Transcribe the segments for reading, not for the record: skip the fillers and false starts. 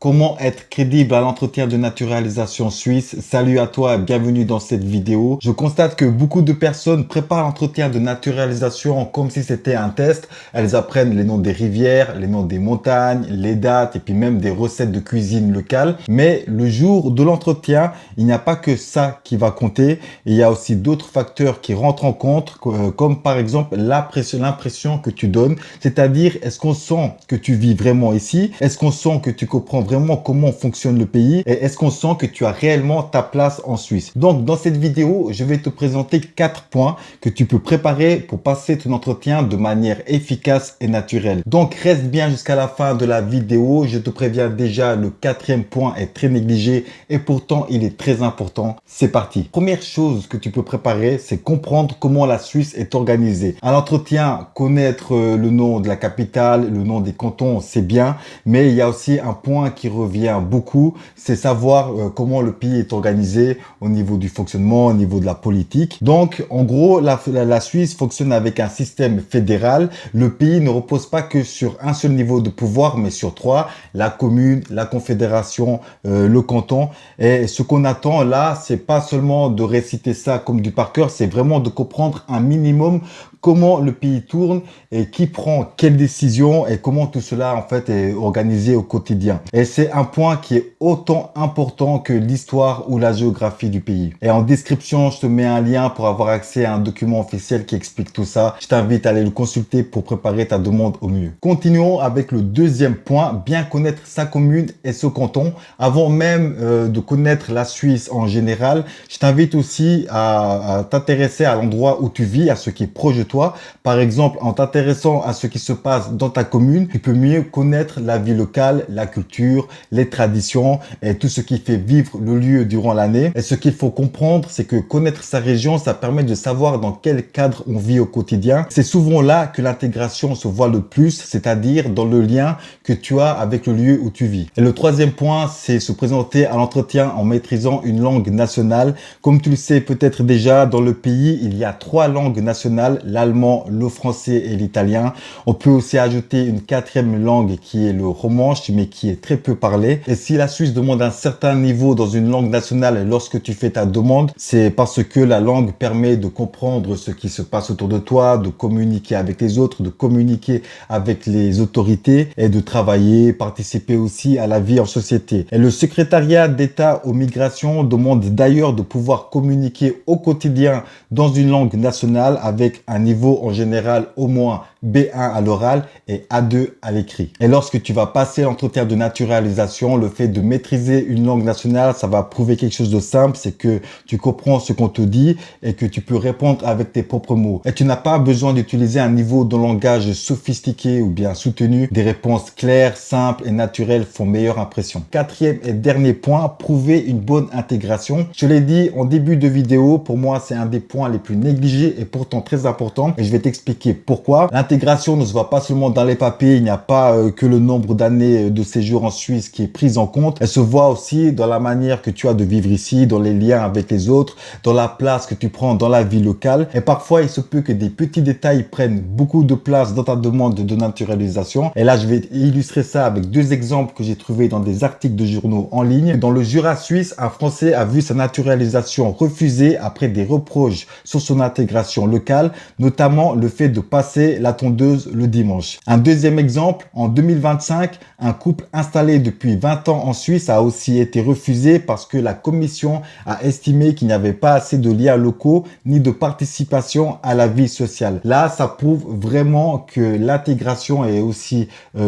Comment être crédible à l'entretien de naturalisation suisse? Salut à toi et bienvenue dans cette vidéo. Je constate que beaucoup de personnes préparent l'entretien de naturalisation comme si c'était un test. Elles apprennent les noms des rivières, les noms des montagnes, les dates et puis même des recettes de cuisine locale. Mais le jour de l'entretien, il n'y a pas que ça qui va compter. Il y a aussi d'autres facteurs qui rentrent en compte, comme par exemple l'impression que tu donnes. C'est-à-dire, est-ce qu'on sent que tu vis vraiment ici? Est-ce qu'on sent que tu comprends vraiment comment fonctionne le pays et est-ce qu'on sent que tu as réellement ta place en Suisse. Donc dans cette vidéo, je vais te présenter 4 points que tu peux préparer pour passer ton entretien de manière efficace et naturelle. Donc reste bien jusqu'à la fin de la vidéo. Je te préviens déjà, le 4e point est très négligé et pourtant il est très important. C'est parti. Première chose que tu peux préparer, c'est comprendre comment la Suisse est organisée. À l'entretien, connaître le nom de la capitale, le nom des cantons, c'est bien, mais il y a aussi un point qui revient beaucoup, c'est savoir comment le pays est organisé au niveau du fonctionnement, au niveau de la politique. Donc, en gros, la Suisse fonctionne avec un système fédéral. Le pays ne repose pas que sur un seul niveau de pouvoir, mais sur 3, la commune, la confédération, le canton. Et ce qu'on attend là, c'est pas seulement de réciter ça comme du par cœur, c'est vraiment de comprendre un minimum comment le pays tourne et qui prend quelles décisions et comment tout cela en fait est organisé au quotidien. Et c'est un point qui est autant important que l'histoire ou la géographie du pays. Et en description, je te mets un lien pour avoir accès à un document officiel qui explique tout ça. Je t'invite à aller le consulter pour préparer ta demande au mieux. Continuons avec le deuxième point, bien connaître sa commune et ce canton. Avant même de connaître la Suisse en général, je t'invite aussi à t'intéresser à l'endroit où tu vis, à ce qui est proche de toi. Par exemple, en t'intéressant à ce qui se passe dans ta commune, tu peux mieux connaître la vie locale, la culture, les traditions et tout ce qui fait vivre le lieu durant l'année. Et ce qu'il faut comprendre, c'est que connaître sa région, ça permet de savoir dans quel cadre on vit au quotidien. C'est souvent là que l'intégration se voit le plus, c'est-à-dire dans le lien que tu as avec le lieu où tu vis. Et le troisième point, c'est se présenter à l'entretien en maîtrisant une langue nationale. Comme tu le sais peut-être déjà, dans le pays, il y a 3 langues nationales, l'allemand, le français et l'italien. On peut aussi ajouter une 4e langue qui est le romanche, mais qui est très peu parlé. Et si la Suisse demande un certain niveau dans une langue nationale lorsque tu fais ta demande, c'est parce que la langue permet de comprendre ce qui se passe autour de toi, de communiquer avec les autres, de communiquer avec les autorités et de travailler, participer aussi à la vie en société. Et le secrétariat d'État aux migrations demande d'ailleurs de pouvoir communiquer au quotidien dans une langue nationale avec un niveau en général au moins B1 à l'oral et A2 à l'écrit. Et lorsque tu vas passer l'entretien de naturalisation, le fait de maîtriser une langue nationale, ça va prouver quelque chose de simple, c'est que tu comprends ce qu'on te dit et que tu peux répondre avec tes propres mots. Et tu n'as pas besoin d'utiliser un niveau de langage sophistiqué ou bien soutenu. Des réponses claires, simples et naturelles font meilleure impression. 4e et dernier point, prouver une bonne intégration. Je l'ai dit en début de vidéo, pour moi c'est un des points les plus négligés et pourtant très important et je vais t'expliquer pourquoi. L'intégration ne se voit pas seulement dans les papiers, il n'y a pas que le nombre d'années de séjour en Suisse qui est pris en compte. Elle se voit aussi dans la manière que tu as de vivre ici, dans les liens avec les autres, dans la place que tu prends dans la vie locale. Et parfois, il se peut que des petits détails prennent beaucoup de place dans ta demande de naturalisation. Et là, je vais illustrer ça avec 2 exemples que j'ai trouvés dans des articles de journaux en ligne. Dans le Jura suisse, un Français a vu sa naturalisation refusée après des reproches sur son intégration locale, notamment le fait de passer la tondeuse le dimanche. Un deuxième exemple, en 2025, un couple installé depuis 20 ans en Suisse a aussi été refusé parce que la commission a estimé qu'il n'y avait pas assez de liens locaux ni de participation à la vie sociale. Là, ça prouve vraiment que l'intégration est aussi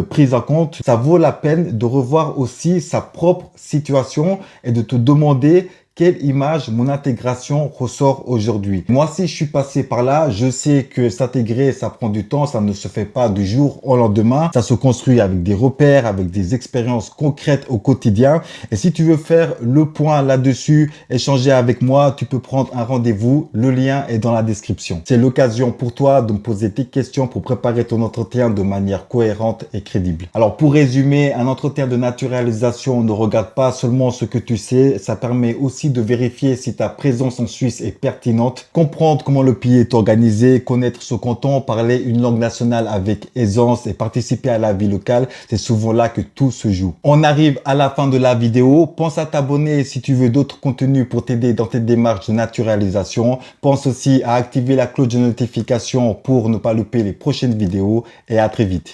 prise en compte. Ça vaut la peine de revoir aussi sa propre situation et de te demander quelle image mon intégration ressort aujourd'hui. Moi, si je suis passé par là, je sais que s'intégrer, ça prend du temps, ça ne se fait pas du jour au lendemain. Ça se construit avec des repères, avec des expériences concrètes au quotidien. Et si tu veux faire le point là-dessus, échanger avec moi, tu peux prendre un rendez-vous. Le lien est dans la description. C'est l'occasion pour toi de me poser tes questions pour préparer ton entretien de manière cohérente et crédible. Alors, pour résumer, un entretien de naturalisation ne regarde pas seulement ce que tu sais, ça permet aussi aussi de vérifier si ta présence en Suisse est pertinente, comprendre comment le pays est organisé, connaître ce canton, parler une langue nationale avec aisance et participer à la vie locale. C'est souvent là que tout se joue. On arrive à la fin de la vidéo. Pense à t'abonner si tu veux d'autres contenus pour t'aider dans tes démarches de naturalisation. Pense aussi à activer la cloche de notification pour ne pas louper les prochaines vidéos et à très vite.